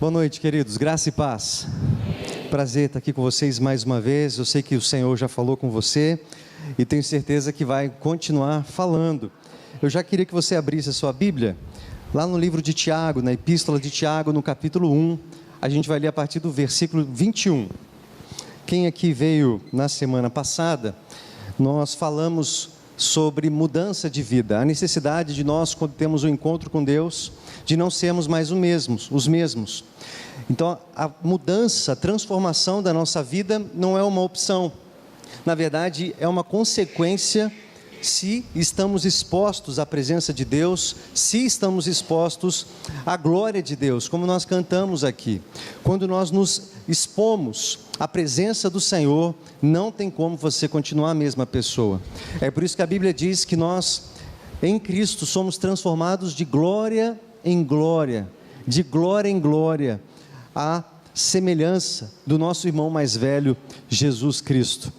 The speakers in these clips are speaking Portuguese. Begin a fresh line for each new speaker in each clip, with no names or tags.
Boa noite, queridos, graça e paz. Prazer estar aqui com vocês mais uma vez. Eu sei que o Senhor já falou com você e tenho certeza que vai continuar falando. Eu já queria que você abrisse a sua Bíblia lá no livro de Tiago, na Epístola de Tiago, no capítulo 1. A gente vai ler a partir do versículo 21. Quem aqui veio na semana passada, nós falamos sobre mudança de vida, a necessidade de nós, quando temos um encontro com Deus, de não sermos mais os mesmos. Então, a mudança, a transformação da nossa vida não é uma opção. Na verdade, é uma consequência se estamos expostos à presença de Deus, se estamos expostos à glória de Deus, como nós cantamos aqui. Quando nós nos expomos à presença do Senhor, não tem como você continuar a mesma pessoa. É por isso que a Bíblia diz que nós, em Cristo, somos transformados de glória em glória, de glória em glória, à semelhança do nosso irmão mais velho, Jesus Cristo.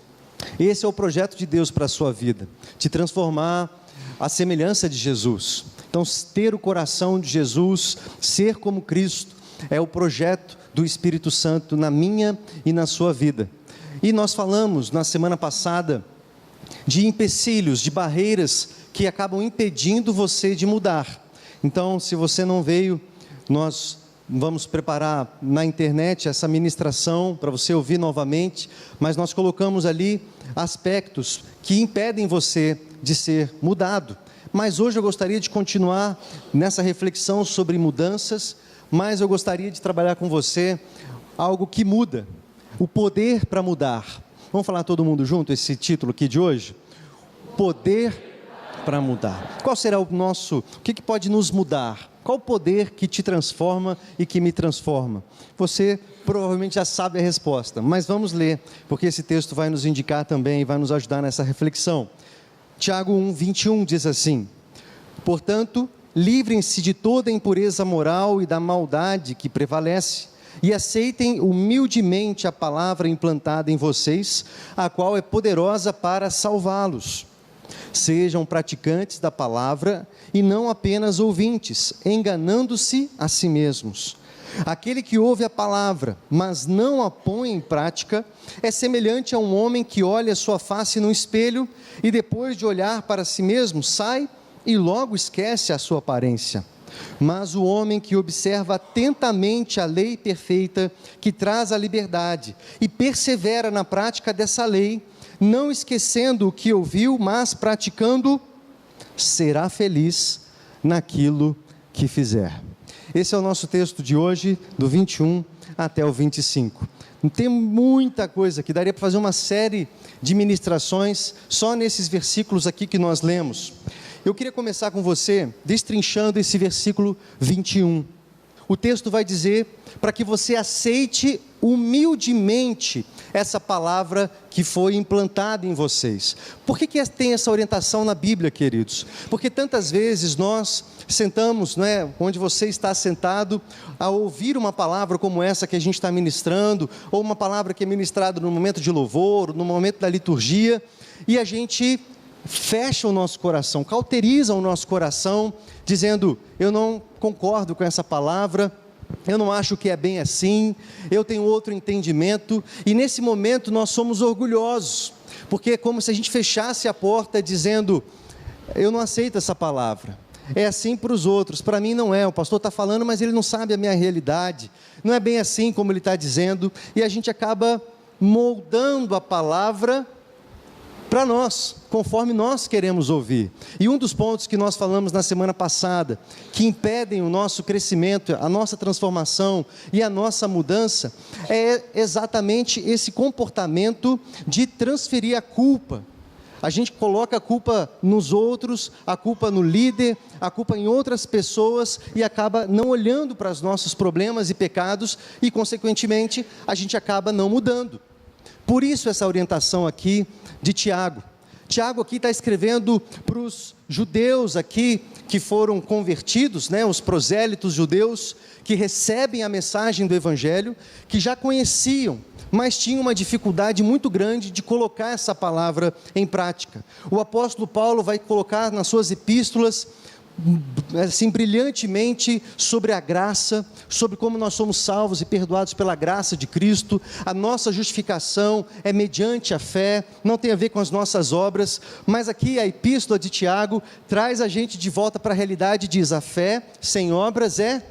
Esse é o projeto de Deus para a sua vida, te transformar à semelhança de Jesus. Então, ter o coração de Jesus, ser como Cristo, é o projeto do Espírito Santo na minha e na sua vida. E nós falamos na semana passada de empecilhos, de barreiras que acabam impedindo você de mudar. Então, se você não veio, nós vamos preparar na internet essa ministração para você ouvir novamente, mas nós colocamos ali aspectos que impedem você de ser mudado. Mas hoje eu gostaria de continuar nessa reflexão sobre mudanças, mas eu gostaria de trabalhar com você algo que muda, o poder para mudar. Vamos falar todo mundo junto esse título aqui de hoje? Poder para mudar. Qual será o que pode nos mudar? Qual o poder que te transforma e que me transforma? Você provavelmente já sabe a resposta, mas vamos ler, porque esse texto vai nos indicar também e vai nos ajudar nessa reflexão. Tiago 1, 21 diz assim: portanto, livrem-se de toda impureza moral e da maldade que prevalece, e aceitem humildemente a palavra implantada em vocês, a qual é poderosa para salvá-los. Sejam praticantes da palavra e não apenas ouvintes, enganando-se a si mesmos. Aquele que ouve a palavra, mas não a põe em prática, é semelhante a um homem que olha sua face no espelho e depois de olhar para si mesmo, sai e logo esquece a sua aparência. Mas o homem que observa atentamente a lei perfeita, que traz a liberdade, e persevera na prática dessa lei, não esquecendo o que ouviu, mas praticando, será feliz naquilo que fizer. Esse é o nosso texto de hoje, do 21 até o 25. Tem muita coisa aqui, daria para fazer uma série de ministrações só nesses versículos aqui que nós lemos. Eu queria começar com você destrinchando esse versículo 21. O texto vai dizer para que você aceite humildemente essa palavra que foi implantada em vocês. Por que tem essa orientação na Bíblia, queridos? Porque tantas vezes nós sentamos, onde você está sentado, a ouvir uma palavra como essa que a gente está ministrando, ou uma palavra que é ministrada no momento de louvor, no momento da liturgia, e a gente fecha o nosso coração, cauteriza o nosso coração, dizendo: eu não concordo com essa palavra, eu não acho que é bem assim, eu tenho outro entendimento. E nesse momento nós somos orgulhosos, porque é como se a gente fechasse a porta dizendo: eu não aceito essa palavra, é assim para os outros, para mim não é, o pastor está falando, mas ele não sabe a minha realidade, não é bem assim como ele está dizendo, e a gente acaba moldando a palavra para nós, conforme nós queremos ouvir. E um dos pontos que nós falamos na semana passada, que impedem o nosso crescimento, a nossa transformação e a nossa mudança, é exatamente esse comportamento de transferir a culpa. A gente coloca a culpa nos outros, a culpa no líder, a culpa em outras pessoas e acaba não olhando para os nossos problemas e pecados e, consequentemente, a gente acaba não mudando. Por isso essa orientação aqui de Tiago. Tiago aqui está escrevendo para os judeus aqui que foram convertidos, os prosélitos judeus que recebem a mensagem do Evangelho, que já conheciam, mas tinham uma dificuldade muito grande de colocar essa palavra em prática. O apóstolo Paulo vai colocar nas suas epístolas assim, brilhantemente sobre a graça, sobre como nós somos salvos e perdoados pela graça de Cristo. A nossa justificação é mediante a fé, não tem a ver com as nossas obras, mas aqui a epístola de Tiago traz a gente de volta para a realidade e diz: a fé sem obras é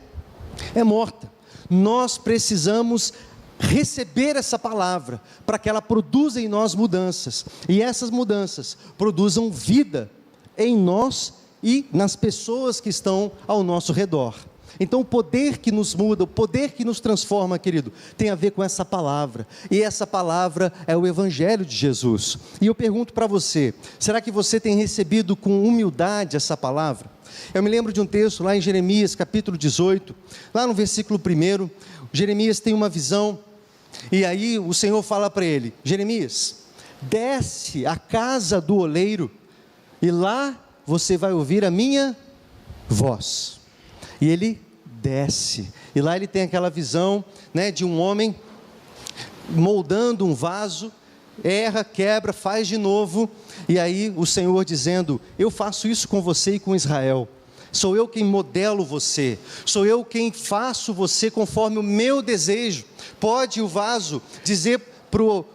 morta. Nós precisamos receber essa palavra, para que ela produza em nós mudanças, e essas mudanças produzam vida em nós e nas pessoas que estão ao nosso redor. Então o poder que nos muda, o poder que nos transforma, querido, tem a ver com essa palavra, e essa palavra é o Evangelho de Jesus. E eu pergunto para você, será que você tem recebido com humildade essa palavra? Eu me lembro de um texto lá em Jeremias capítulo 18, lá no versículo 1, Jeremias tem uma visão, e aí o Senhor fala para ele: Jeremias, desce à casa do oleiro, e lá você vai ouvir a minha voz. E ele desce, e lá ele tem aquela visão, né, de um homem moldando um vaso, erra, quebra, faz de novo, e aí o Senhor dizendo: eu faço isso com você e com Israel, sou eu quem modelo você, sou eu quem faço você conforme o meu desejo. Pode o vaso dizer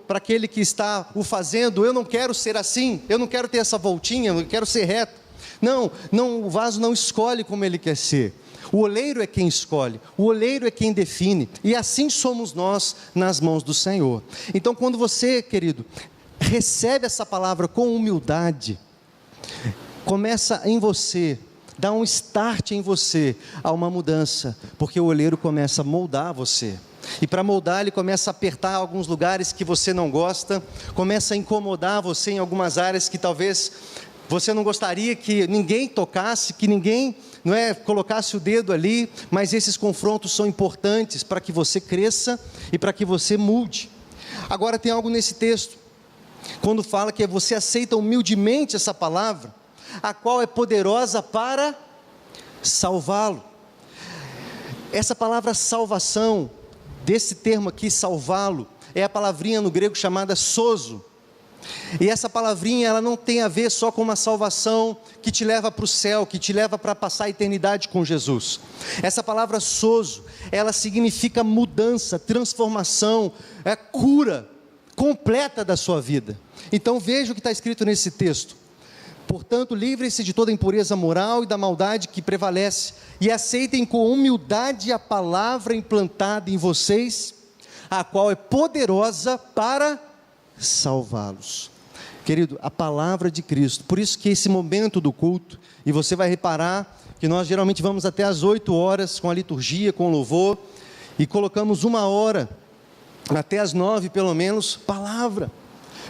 para aquele que está o fazendo: eu não quero ser assim, eu não quero ter essa voltinha, eu não quero ser reto. Não, o vaso não escolhe como ele quer ser, o oleiro é quem escolhe, o oleiro é quem define, e assim somos nós nas mãos do Senhor. Então quando você, querido, recebe essa palavra com humildade, começa em você, dá um start em você a uma mudança, porque o oleiro começa a moldar você, e para moldar ele começa a apertar alguns lugares que você não gosta, começa a incomodar você em algumas áreas que talvez você não gostaria que ninguém tocasse, que ninguém, colocasse o dedo ali, mas esses confrontos são importantes para que você cresça e para que você mude. Agora tem algo nesse texto, quando fala que você aceita humildemente essa palavra, a qual é poderosa para salvá-lo. Essa palavra salvação, desse termo aqui, salvá-lo, é a palavrinha no grego chamada sozo. E essa palavrinha, ela não tem a ver só com uma salvação que te leva para o céu, que te leva para passar a eternidade com Jesus. Essa palavra sozo, ela significa mudança, transformação, cura completa da sua vida. Então veja o que está escrito nesse texto: portanto, livrem-se de toda impureza moral e da maldade que prevalece, e aceitem com humildade a palavra implantada em vocês, a qual é poderosa para salvá-los. Querido, a palavra de Cristo. Por isso que esse momento do culto, e você vai reparar que nós geralmente vamos até às 8 horas com a liturgia, com o louvor, e colocamos 1 hora, até às 9 pelo menos, palavra,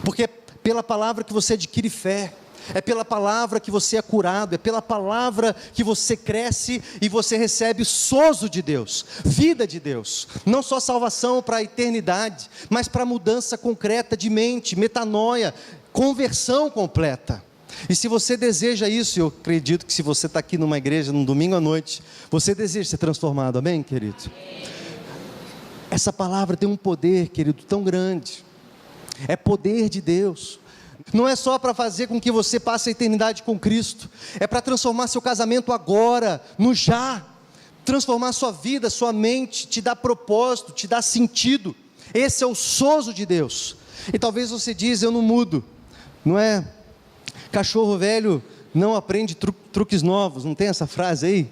porque é pela palavra que você adquire fé, é pela palavra que você é curado, é pela palavra que você cresce e você recebe o sozo de Deus, vida de Deus, não só salvação para a eternidade, mas para mudança concreta de mente, metanoia, conversão completa. E se você deseja isso, eu acredito que se você está aqui numa igreja, num domingo à noite, você deseja ser transformado, amém, querido? Essa palavra tem um poder, querido, tão grande, é poder de Deus. Não é só para fazer com que você passe a eternidade com Cristo, é para transformar seu casamento agora, no já, transformar sua vida, sua mente, te dar propósito, te dar sentido. Esse é o sozo de Deus. E talvez você diz: eu não mudo, não é? Cachorro velho não aprende truques novos, não tem essa frase aí?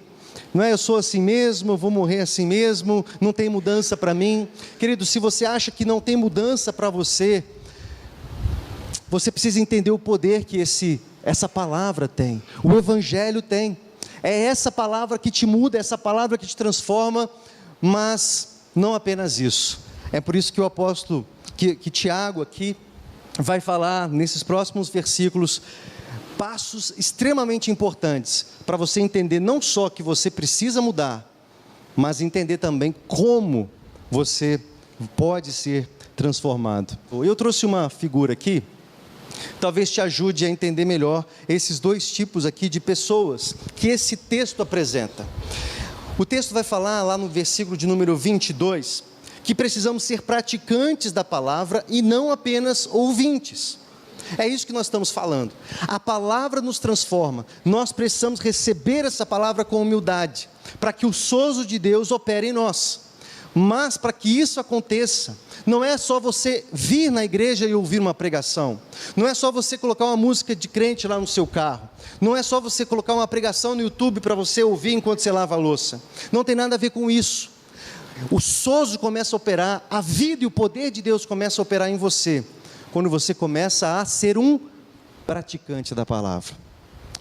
Não é? Eu sou assim mesmo, eu vou morrer assim mesmo, não tem mudança para mim. Querido, se você acha que não tem mudança para você, você precisa entender o poder que essa palavra tem, o Evangelho tem. É essa palavra que te muda, é essa palavra que te transforma, mas não apenas isso. É por isso que o apóstolo, que Tiago aqui, vai falar nesses próximos versículos, passos extremamente importantes, para você entender não só que você precisa mudar, mas entender também como você pode ser transformado. Eu trouxe uma figura aqui, talvez te ajude a entender melhor esses dois tipos aqui de pessoas que esse texto apresenta. O texto vai falar lá no versículo de número 22, que precisamos ser praticantes da palavra e não apenas ouvintes. É isso que nós estamos falando. A palavra nos transforma. Nós precisamos receber essa palavra com humildade, para que o sozo de Deus opere em nós. Mas para que isso aconteça, não é só você vir na igreja e ouvir uma pregação. Não é só você colocar uma música de crente lá no seu carro. Não é só você colocar uma pregação no YouTube para você ouvir enquanto você lava a louça. Não tem nada a ver com isso. O sozo começa a operar, a vida e o poder de Deus começa a operar em você, quando você começa a ser um praticante da palavra.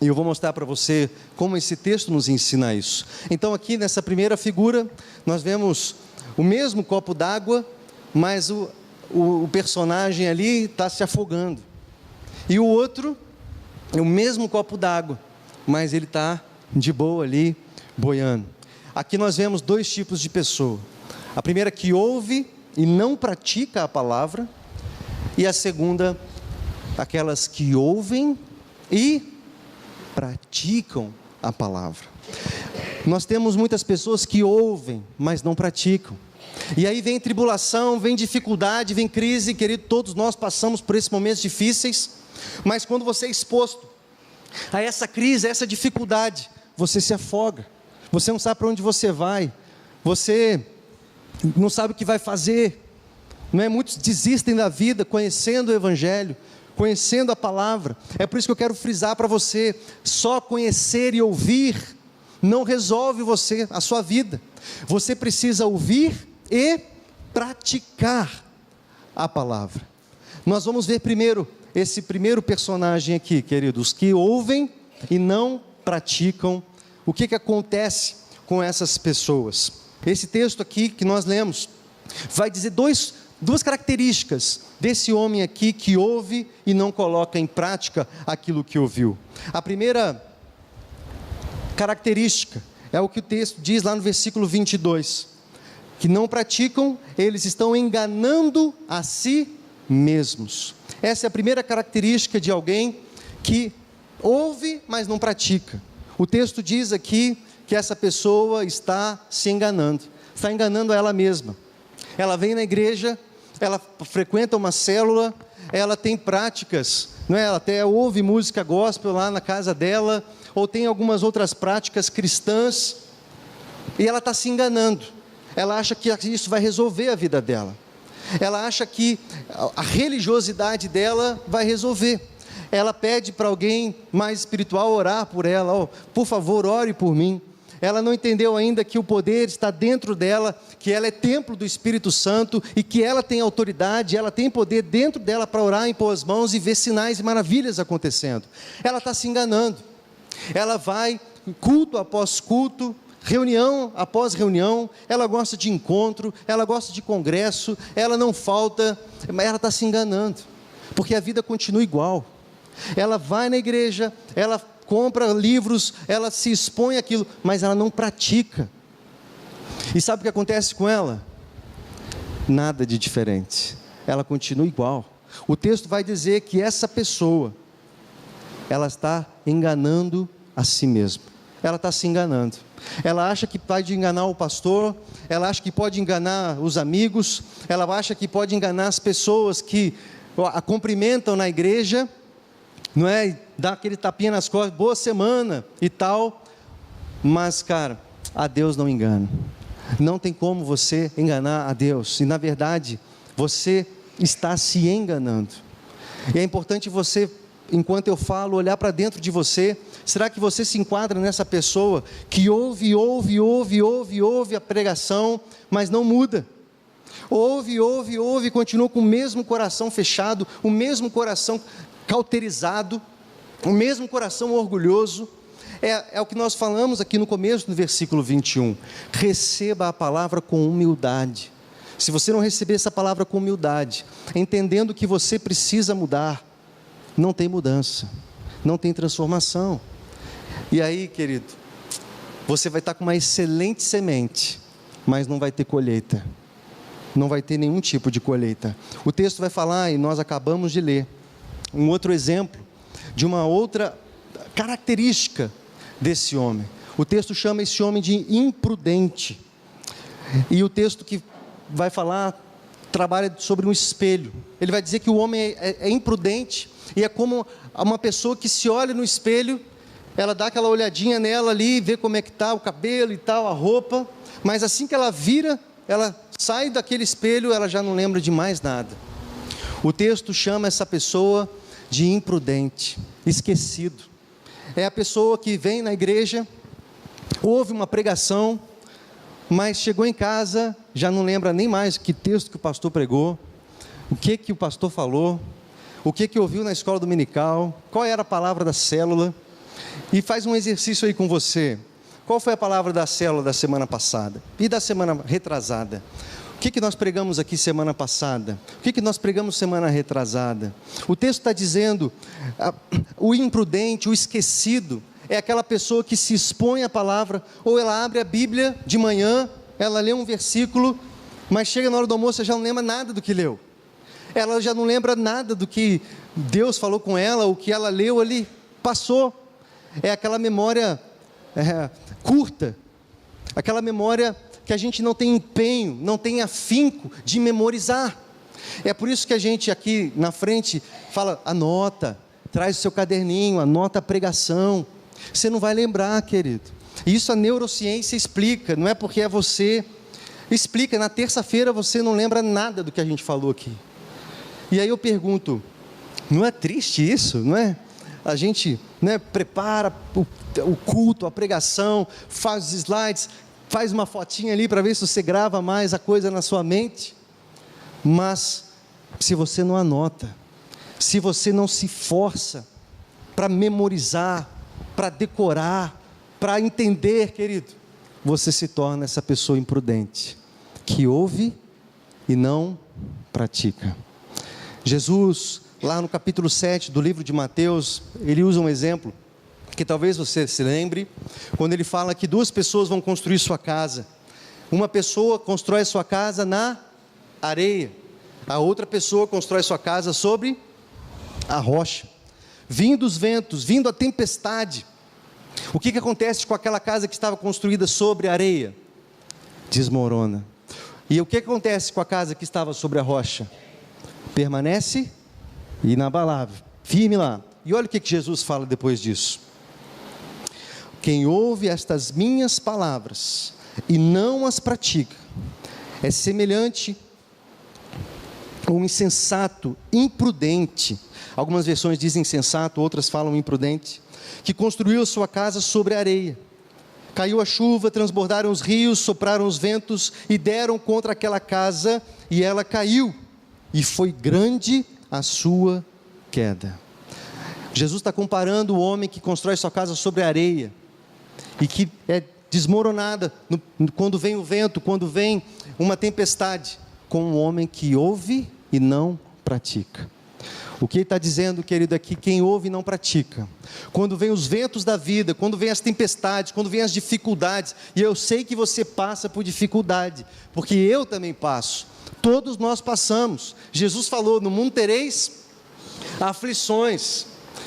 E eu vou mostrar para você como esse texto nos ensina isso. Então aqui nessa primeira figura, nós vemos o mesmo copo d'água, mas o personagem ali está se afogando. E o outro é o mesmo copo d'água, mas ele está de boa ali, boiando. Aqui nós vemos dois tipos de pessoa. A primeira que ouve e não pratica a palavra, e a segunda, aquelas que ouvem e praticam a palavra. Nós temos muitas pessoas que ouvem, mas não praticam. E aí vem tribulação, vem dificuldade, vem crise, querido, todos nós passamos por esses momentos difíceis, mas quando você é exposto a essa crise, a essa dificuldade, você se afoga, você não sabe para onde você vai, você não sabe o que vai fazer, não é? Muitos desistem da vida conhecendo o Evangelho, conhecendo a palavra. É por isso que eu quero frisar para você, só conhecer e ouvir não resolve a sua vida, você precisa ouvir e praticar a palavra. Nós vamos ver primeiro, esse primeiro personagem aqui, queridos, que ouvem e não praticam. O que acontece com essas pessoas? Esse texto aqui que nós lemos, vai dizer duas características desse homem aqui que ouve e não coloca em prática aquilo que ouviu. A primeira característica é o que o texto diz lá no versículo 22, que não praticam, eles estão enganando a si mesmos. Essa é a primeira característica de alguém que ouve, mas não pratica. O texto diz aqui que essa pessoa está se enganando, está enganando a ela mesma. Ela vem na igreja, ela frequenta uma célula, ela tem práticas, não é? Ela até ouve música gospel lá na casa dela, ou tem algumas outras práticas cristãs, e ela está se enganando. Ela acha que isso vai resolver a vida dela. Ela acha que a religiosidade dela vai resolver. Ela pede para alguém mais espiritual orar por ela, por favor, ore por mim. Ela não entendeu ainda que o poder está dentro dela, que ela é templo do Espírito Santo e que ela tem autoridade, ela tem poder dentro dela para orar, impor as mãos e ver sinais e maravilhas acontecendo. Ela está se enganando. Ela vai culto após culto, reunião após reunião, ela gosta de encontro, ela gosta de congresso, ela não falta, mas ela está se enganando, porque a vida continua igual. Ela vai na igreja, ela compra livros, ela se expõe àquilo, mas ela não pratica. E sabe o que acontece com ela? Nada de diferente, ela continua igual. O texto vai dizer que essa pessoa, ela está enganando a si mesma. Ela está se enganando. Ela acha que pode enganar o pastor, ela acha que pode enganar os amigos, ela acha que pode enganar as pessoas que a cumprimentam na igreja, não é? E dá aquele tapinha nas costas, boa semana e tal. Mas, cara, a Deus não engana. Não tem como você enganar a Deus. E na verdade, você está se enganando. E é importante você, enquanto eu falo, olhar para dentro de você. Será que você se enquadra nessa pessoa que ouve a pregação, mas não muda? Ouve, continua com o mesmo coração fechado, o mesmo coração cauterizado, o mesmo coração orgulhoso. É o que nós falamos aqui no começo do versículo 21. Receba a palavra com humildade. Se você não receber essa palavra com humildade, entendendo que você precisa mudar, não tem mudança, não tem transformação. E aí, querido, você vai estar com uma excelente semente, mas não vai ter colheita, não vai ter nenhum tipo de colheita. O texto vai falar, e nós acabamos de ler, um outro exemplo de uma outra característica desse homem. O texto chama esse homem de imprudente, e o texto que vai falar trabalha sobre um espelho. Ele vai dizer que o homem é imprudente, e é como uma pessoa que se olha no espelho, ela dá aquela olhadinha nela ali, vê como é que está o cabelo e tal, a roupa, mas assim que ela vira, ela sai daquele espelho, ela já não lembra de mais nada. O texto chama essa pessoa de imprudente, esquecido. É a pessoa que vem na igreja, ouve uma pregação, mas chegou em casa, já não lembra nem mais que texto que o pastor pregou, o que o pastor falou, o que ouviu na escola dominical, qual era a palavra da célula. E faz um exercício aí com você. Qual foi a palavra da célula da semana passada? E da semana retrasada? O que nós pregamos aqui semana passada? O que nós pregamos semana retrasada? O texto está dizendo, o imprudente, o esquecido, é aquela pessoa que se expõe à palavra, ou ela abre a Bíblia de manhã, ela lê um versículo, mas chega na hora do almoço, ela já não lembra nada do que leu. Ela já não lembra nada do que Deus falou com ela, o que ela leu ali, passou. É aquela memória curta, aquela memória que a gente não tem empenho, não tem afinco de memorizar. É por isso que a gente aqui na frente fala, anota, traz o seu caderninho, anota a pregação. Você não vai lembrar, querido. Isso a neurociência explica, não é porque é você. Explica, na terça-feira você não lembra nada do que a gente falou aqui. E aí eu pergunto, não é triste isso, não é? A gente prepara o culto, a pregação, faz os slides, faz uma fotinha ali para ver se você grava mais a coisa na sua mente. Mas se você não anota, se você não se força para memorizar, para decorar, para entender, querido, você se torna essa pessoa imprudente, que ouve e não pratica. Jesus, lá no capítulo 7 do livro de Mateus, ele usa um exemplo, que talvez você se lembre, quando ele fala que duas pessoas vão construir sua casa. Uma pessoa constrói sua casa na areia, a outra pessoa constrói sua casa sobre a rocha. Vindo os ventos, vindo a tempestade, o que acontece com aquela casa que estava construída sobre a areia? Desmorona. E o que acontece com a casa que estava sobre a rocha? Permanece inabalável, firme lá. E olha o que Jesus fala depois disso. Quem ouve estas minhas palavras e não as pratica, é semelhante a um insensato, imprudente. Algumas versões dizem insensato, outras falam imprudente, que construiu a sua casa sobre a areia. Caiu a chuva, transbordaram os rios, sopraram os ventos e deram contra aquela casa, e ela caiu, e foi grande a sua queda. Jesus está comparando o homem que constrói sua casa sobre a areia, e que é desmoronada quando vem o vento, quando vem uma tempestade, com um homem que ouve e não pratica. O que ele está dizendo, querido, é que quem ouve e não pratica, quando vem os ventos da vida, quando vem as tempestades, quando vem as dificuldades, e eu sei que você passa por dificuldade, porque eu também passo, todos nós passamos. Jesus falou, no mundo tereis aflições.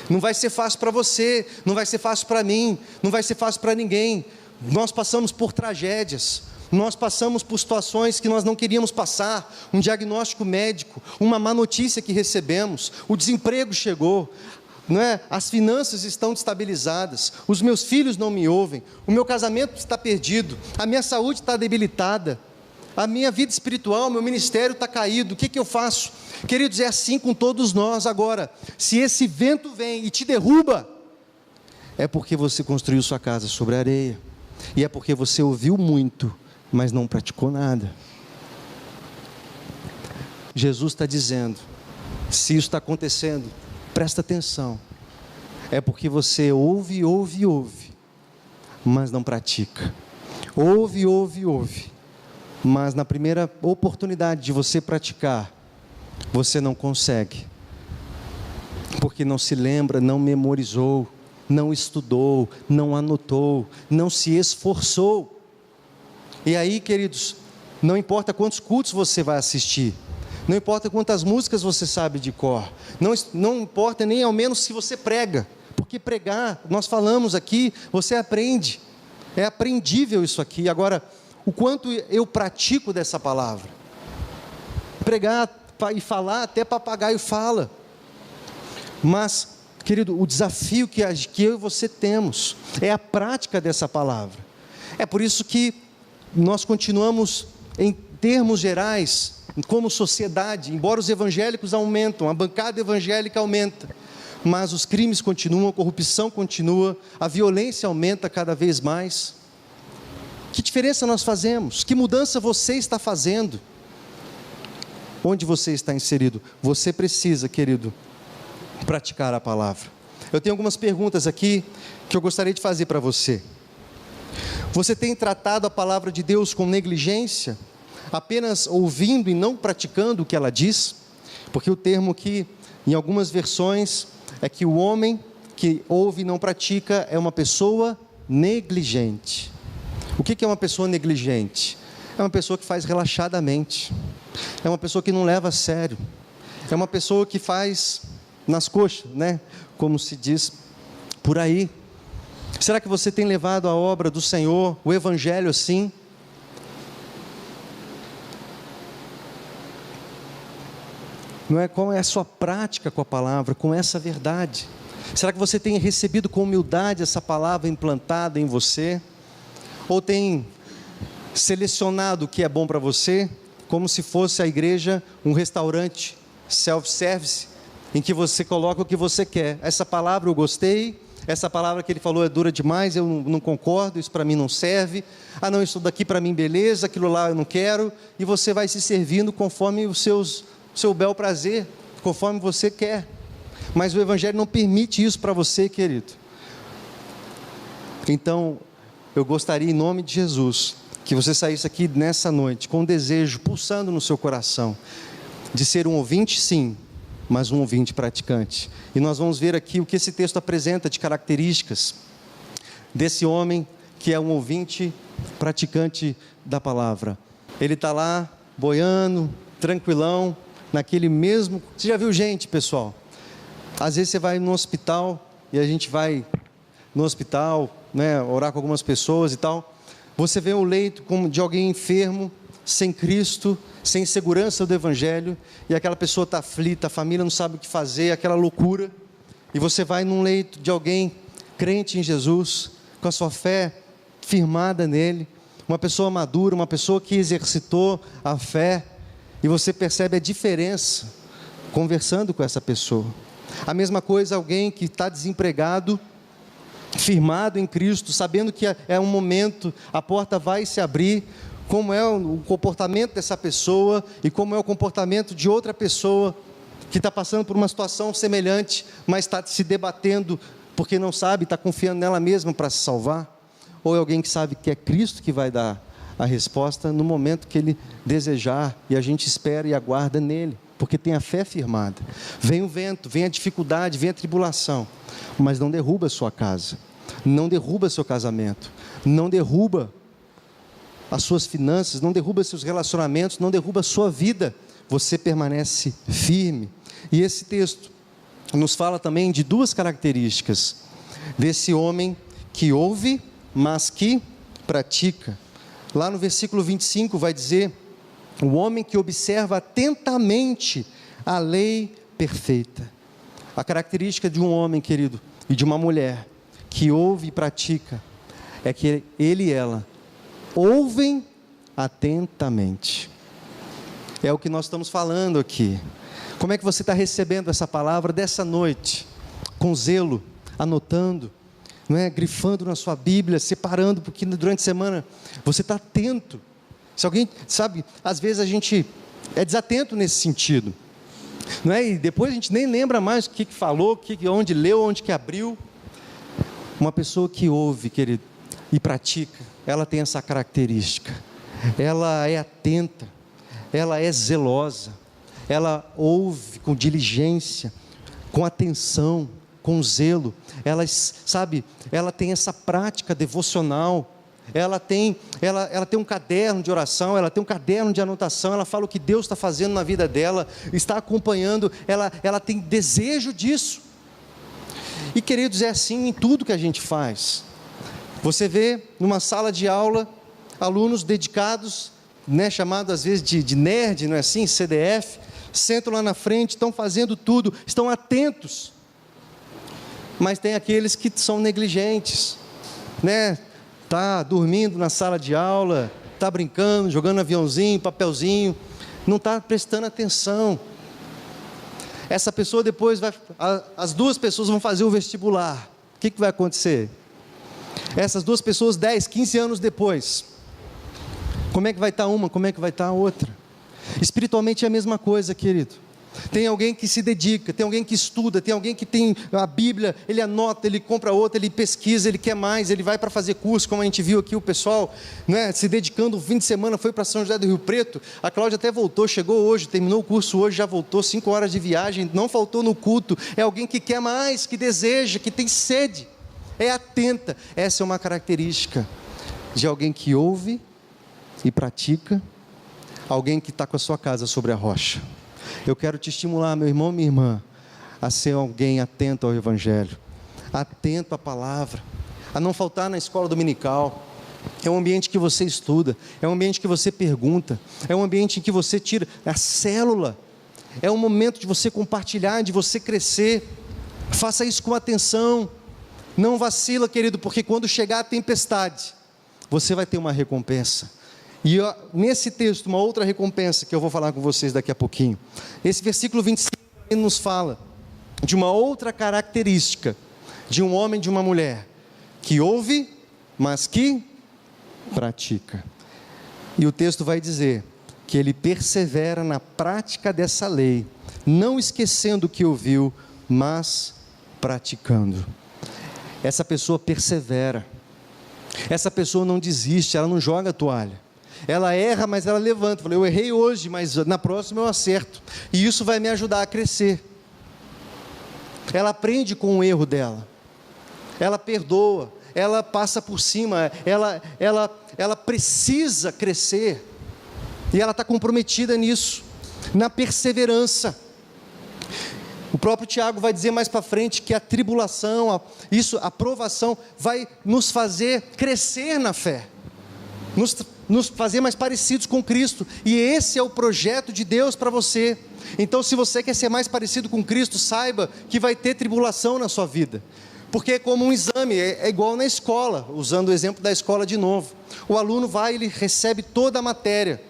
Não vai ser fácil para você, não vai ser fácil para mim, não vai ser fácil para ninguém. Nós passamos por tragédias, nós passamos por situações que nós não queríamos passar, um diagnóstico médico, uma má notícia que recebemos, o desemprego chegou, não é? As finanças estão destabilizadas, os meus filhos não me ouvem, o meu casamento está perdido, a minha saúde está debilitada, a minha vida espiritual, meu ministério está caído. O que eu faço? Queridos, é assim com todos nós. Agora, se esse vento vem e te derruba, é porque você construiu sua casa sobre a areia, e é porque você ouviu muito, mas não praticou nada. Jesus está dizendo, se isso está acontecendo, presta atenção, é porque você ouve, mas não pratica. Ouve, mas na primeira oportunidade de você praticar, você não consegue, porque não se lembra, não memorizou, não estudou, não anotou, não se esforçou. E aí, queridos, não importa quantos cultos você vai assistir, não importa quantas músicas você sabe de cor, não importa nem ao menos se você prega, porque pregar, nós falamos aqui, você aprende, é aprendível isso aqui. Agora, o quanto eu pratico dessa palavra? pregar e falar, até papagaio fala. Mas, querido, o desafio que eu e você temos é a prática dessa palavra. É por isso que nós continuamos, em termos gerais, como sociedade, embora os evangélicos aumentam, a bancada evangélica aumenta, mas os crimes continuam, a corrupção continua, a violência aumenta cada vez mais. Que diferença nós fazemos? Que mudança você está fazendo? Onde você está inserido? Você precisa, querido, praticar a palavra. Eu tenho algumas perguntas aqui que eu gostaria de fazer para você. Você tem tratado a palavra de Deus com negligência, apenas ouvindo e não praticando o que ela diz? Porque o termo aqui, em algumas versões, é que o homem que ouve e não pratica é uma pessoa negligente. O que é uma pessoa negligente? É uma pessoa que faz relaxadamente, é uma pessoa que não leva a sério, é uma pessoa que faz nas coxas, né? Como se diz por aí. Será que você tem levado a obra do Senhor, o Evangelho assim? Não é? Qual é a sua prática com a palavra, com essa verdade? Será que você tem recebido com humildade essa palavra implantada em você? Ou tem selecionado o que é bom para você, como se fosse a igreja um restaurante self-service, em que você coloca o que você quer? Essa palavra eu gostei, essa palavra que ele falou é dura demais, eu não concordo, isso para mim não serve. Ah não, isso daqui para mim beleza, aquilo lá eu não quero. E você vai se servindo conforme o seu bel prazer, conforme você quer. Mas o Evangelho não permite isso para você, querido. Então, eu gostaria, em nome de Jesus, que você saísse aqui nessa noite com um desejo pulsando no seu coração de ser um ouvinte, sim, mas um ouvinte praticante. E nós vamos ver aqui o que esse texto apresenta de características desse homem que é um ouvinte praticante da palavra. Ele está lá boiando, tranquilão, naquele mesmo... Você já viu gente, pessoal? Às vezes você vai no hospital, e a gente vai no hospital, né, orar com algumas pessoas e tal. Você vê o leito como de alguém enfermo, sem Cristo, sem segurança do Evangelho, e aquela pessoa está aflita, a família não sabe o que fazer, aquela loucura. E você vai num leito de alguém crente em Jesus, com a sua fé firmada nele, uma pessoa madura, uma pessoa que exercitou a fé, e você percebe a diferença conversando com essa pessoa. A mesma coisa alguém que está desempregado, firmado em Cristo, sabendo que é um momento, a porta vai se abrir, como é o comportamento dessa pessoa e como é o comportamento de outra pessoa que está passando por uma situação semelhante, mas está se debatendo porque não sabe, está confiando nela mesma para se salvar. Ou é alguém que sabe que é Cristo que vai dar a resposta no momento que ele desejar, e a gente espera e aguarda nele, porque tem a fé firmada. Vem o vento, vem a dificuldade, vem a tribulação, mas não derruba a sua casa, não derruba seu casamento, não derruba as suas finanças, não derruba seus relacionamentos, não derruba a sua vida. Você permanece firme. E esse texto nos fala também de duas características desse homem que ouve, mas que pratica. Lá no versículo 25 vai dizer: o homem que observa atentamente a lei perfeita. A característica de um homem, querido, e de uma mulher que ouve e pratica, é que ele e ela ouvem atentamente. É o que nós estamos falando aqui. Como é que você está recebendo essa palavra dessa noite? Com zelo, anotando, não é? Grifando na sua Bíblia, separando, porque durante a semana você está atento. Se alguém, sabe, às vezes a gente é desatento nesse sentido, não é? E depois a gente nem lembra mais o que falou, onde leu, onde que abriu. Uma pessoa que ouve, querido, e pratica, ela tem essa característica. Ela é atenta, ela é zelosa, ela ouve com diligência, com atenção, com zelo. Ela, sabe, ela tem essa prática devocional. Ela tem um caderno de oração, ela tem um caderno de anotação, ela fala o que Deus está fazendo na vida dela, está acompanhando, ela tem desejo disso. E queridos, é assim em tudo que a gente faz. Você vê numa sala de aula, alunos dedicados, chamado às vezes de nerd, não é assim? CDF, sentam lá na frente, estão fazendo tudo, estão atentos. Mas tem aqueles que são negligentes, né? Tá dormindo na sala de aula, tá brincando, jogando aviãozinho, papelzinho, não está prestando atenção. Essa pessoa depois as duas pessoas vão fazer o vestibular. O que vai acontecer? Essas duas pessoas 10, 15 anos depois, como é que vai estar uma, como é que vai estar a outra? Espiritualmente é a mesma coisa, querido. Tem alguém que se dedica, tem alguém que estuda, tem alguém que tem a Bíblia, ele anota, ele compra outra, ele pesquisa, ele quer mais, ele vai para fazer curso, como a gente viu aqui o pessoal, né, se dedicando o fim de semana, foi para São José do Rio Preto. A Cláudia até voltou, chegou hoje, terminou o curso hoje, já voltou, 5 horas de viagem, não faltou no culto. É alguém que quer mais, que deseja, que tem sede, é atenta. Essa é uma característica de alguém que ouve e pratica, alguém que está com a sua casa sobre a rocha. Eu quero te estimular, meu irmão, minha irmã, a ser alguém atento ao Evangelho, atento à palavra, a não faltar na escola dominical. É um ambiente que você estuda, é um ambiente que você pergunta, é um ambiente em que você tira a célula, é um momento de você compartilhar, de você crescer. Faça isso com atenção, não vacila, querido, porque quando chegar a tempestade, você vai ter uma recompensa. E nesse texto, uma outra recompensa que eu vou falar com vocês daqui a pouquinho. Esse versículo 25 nos fala de uma outra característica de um homem e de uma mulher que ouve, mas que pratica. E o texto vai dizer que ele persevera na prática dessa lei, não esquecendo o que ouviu, mas praticando. Essa pessoa persevera, essa pessoa não desiste, ela não joga a toalha. Ela erra, mas ela levanta. Eu errei hoje, mas na próxima eu acerto. E isso vai me ajudar a crescer. Ela aprende com o erro dela. Ela perdoa. Ela passa por cima. Ela precisa crescer. E ela está comprometida nisso. Na perseverança. O próprio Tiago vai dizer mais para frente que a tribulação, a provação, vai nos fazer crescer na fé. Nos fazer mais parecidos com Cristo, e esse é o projeto de Deus para você. Então, se você quer ser mais parecido com Cristo, saiba que vai ter tribulação na sua vida, porque é como um exame, é igual na escola, usando o exemplo da escola de novo. O aluno vai, ele recebe toda a matéria,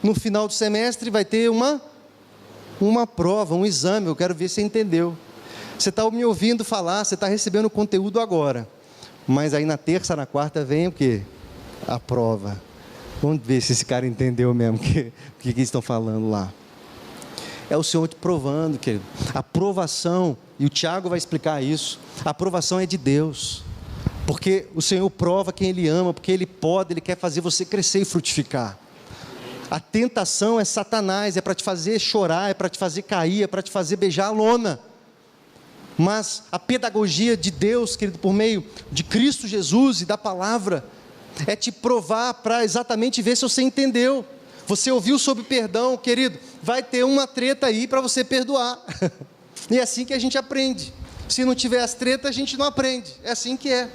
no final do semestre vai ter uma prova, um exame. Eu quero ver se você entendeu. Você está me ouvindo falar, você está recebendo o conteúdo agora, mas aí na terça, na quarta vem o quê? A prova. Vamos ver se esse cara entendeu mesmo o que eles estão falando lá. É o Senhor te provando, querido. A provação, e o Tiago vai explicar isso, a provação é de Deus, porque o Senhor prova quem Ele ama, porque Ele pode, Ele quer fazer você crescer e frutificar. A tentação é Satanás, é para te fazer chorar, é para te fazer cair, é para te fazer beijar a lona. Mas a pedagogia de Deus, querido, por meio de Cristo Jesus e da palavra, é te provar para exatamente ver se você entendeu. Você ouviu sobre perdão, querido, vai ter uma treta aí para você perdoar. E é assim que a gente aprende. Se não tiver as tretas, a gente não aprende. É assim que é.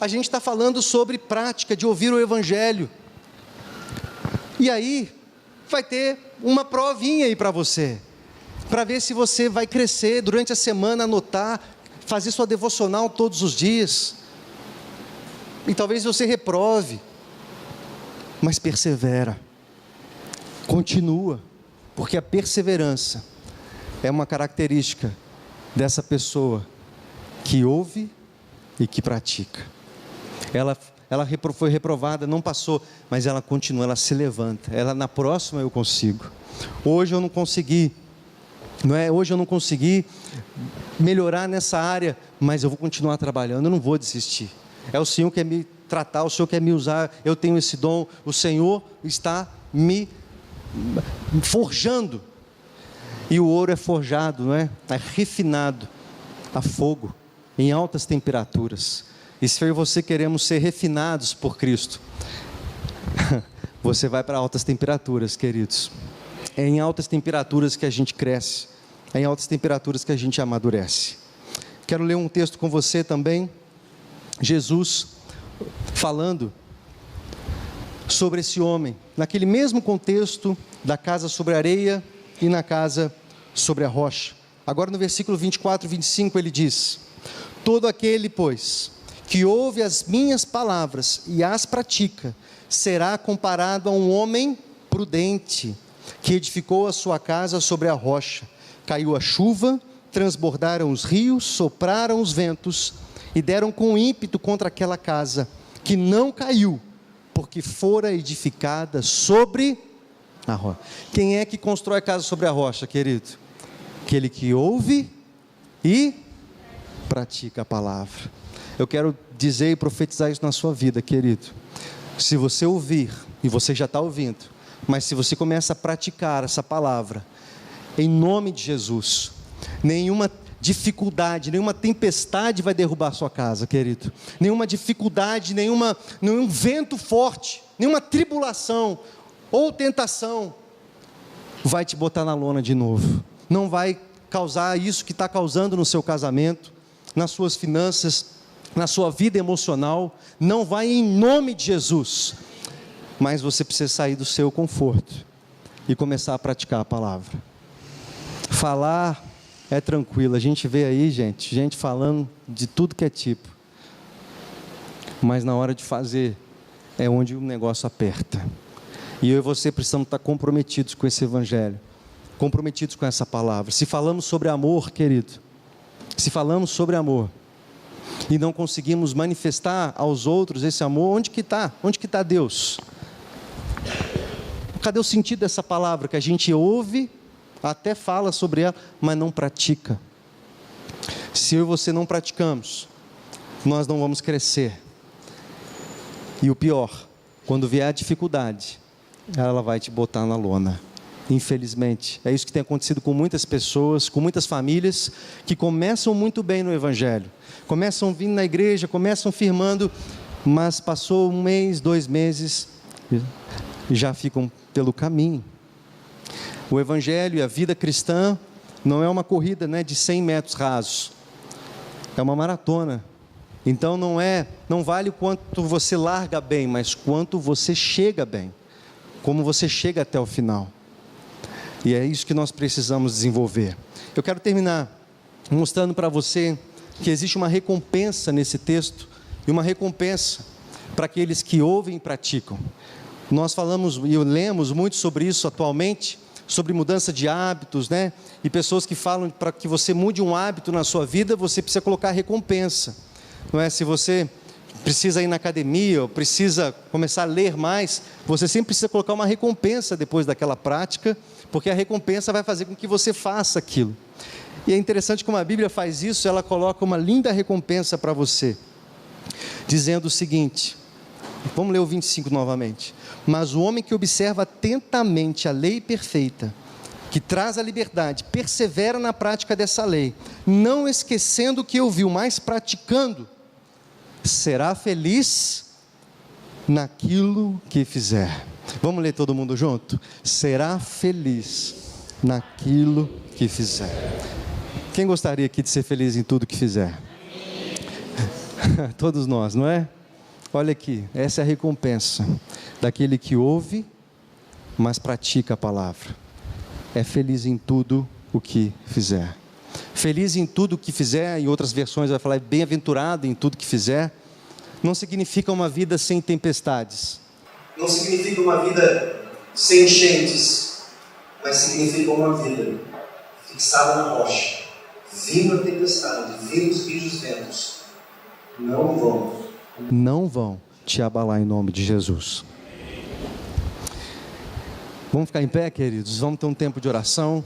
A gente está falando sobre prática de ouvir o Evangelho. E aí, vai ter uma provinha aí para você, para ver se você vai crescer durante a semana, anotar, fazer sua devocional todos os dias. E talvez você reprove, mas persevera, continua, porque a perseverança é uma característica dessa pessoa que ouve e que pratica. Ela foi reprovada, não passou, mas ela continua, ela se levanta. Ela, na próxima eu consigo. Hoje eu não consegui, hoje eu não consegui melhorar nessa área, mas eu vou continuar trabalhando, eu não vou desistir. É o Senhor que quer me tratar, o Senhor quer me usar, eu tenho esse dom, o Senhor está me forjando. E o ouro é forjado, é refinado a fogo, em altas temperaturas. E se eu e você queremos ser refinados por Cristo, você vai para altas temperaturas, queridos. É em altas temperaturas que a gente cresce, é em altas temperaturas que a gente amadurece. Quero ler um texto com você também. Jesus falando sobre esse homem, naquele mesmo contexto da casa sobre a areia e na casa sobre a rocha. Agora no versículo 24 e 25 ele diz: todo aquele, pois, que ouve as minhas palavras e as pratica, será comparado a um homem prudente, que edificou a sua casa sobre a rocha. Caiu a chuva, transbordaram os rios, sopraram os ventos, e deram com ímpeto contra aquela casa, que não caiu, porque fora edificada sobre a rocha. Quem é que constrói a casa sobre a rocha, querido? Aquele que ouve e pratica a palavra. Eu quero dizer e profetizar isso na sua vida, querido. Se você ouvir, e você já está ouvindo, mas se você começa a praticar essa palavra, em nome de Jesus, nenhuma dificuldade, nenhuma tempestade vai derrubar a sua casa, querido. Nenhuma dificuldade, nenhum vento forte, nenhuma tribulação ou tentação vai te botar na lona de novo. Não vai causar isso que está causando no seu casamento, nas suas finanças, na sua vida emocional. Não vai, em nome de Jesus. Mas você precisa sair do seu conforto e começar a praticar a palavra. Falar é tranquilo, a gente vê aí gente falando de tudo que é tipo, mas na hora de fazer é onde o negócio aperta. E eu e você precisamos estar comprometidos com esse evangelho, comprometidos com essa palavra. Se falamos sobre amor, querido, se falamos sobre amor e não conseguimos manifestar aos outros esse amor, onde que está? Onde que está Deus? Cadê o sentido dessa palavra que a gente ouve, até fala sobre ela, mas não pratica? Se eu e você não praticamos, nós não vamos crescer. E o pior, quando vier a dificuldade, ela vai te botar na lona. Infelizmente, é isso que tem acontecido com muitas pessoas, com muitas famílias, que começam muito bem no evangelho, começam vindo na igreja, começam firmando, mas passou 1 mês, 2 meses, e já ficam pelo caminho. O evangelho e a vida cristã não é uma corrida, de 100 metros rasos, é uma maratona. Então não vale o quanto você larga bem, mas quanto você chega bem, como você chega até o final. E é isso que nós precisamos desenvolver. Eu quero terminar mostrando para você que existe uma recompensa nesse texto, e uma recompensa para aqueles que ouvem e praticam. Nós falamos e lemos muito sobre isso atualmente, sobre mudança de hábitos, e pessoas que falam para que você mude um hábito na sua vida, você precisa colocar recompensa, não é? Se você precisa ir na academia, ou precisa começar a ler mais, você sempre precisa colocar uma recompensa depois daquela prática, porque a recompensa vai fazer com que você faça aquilo. E é interessante como a Bíblia faz isso, ela coloca uma linda recompensa para você, dizendo o seguinte, vamos ler o 25 novamente: mas o homem que observa atentamente a lei perfeita, que traz a liberdade, persevera na prática dessa lei, não esquecendo o que ouviu, mas praticando, será feliz naquilo que fizer. Vamos ler todo mundo junto? Será feliz naquilo que fizer. Quem gostaria aqui de ser feliz em tudo que fizer? Todos nós, não é? Olha aqui, essa é a recompensa daquele que ouve, mas pratica a palavra. É feliz em tudo o que fizer. Feliz em tudo o que fizer, em outras versões vai falar bem-aventurado em tudo que fizer. Não significa uma vida sem tempestades. Não significa uma vida sem enchentes, mas significa uma vida fixada na rocha. Vindo a tempestade, vindo os rios ventos, não vão te abalar em nome de Jesus. Vamos ficar em pé, queridos? Vamos ter um tempo de oração.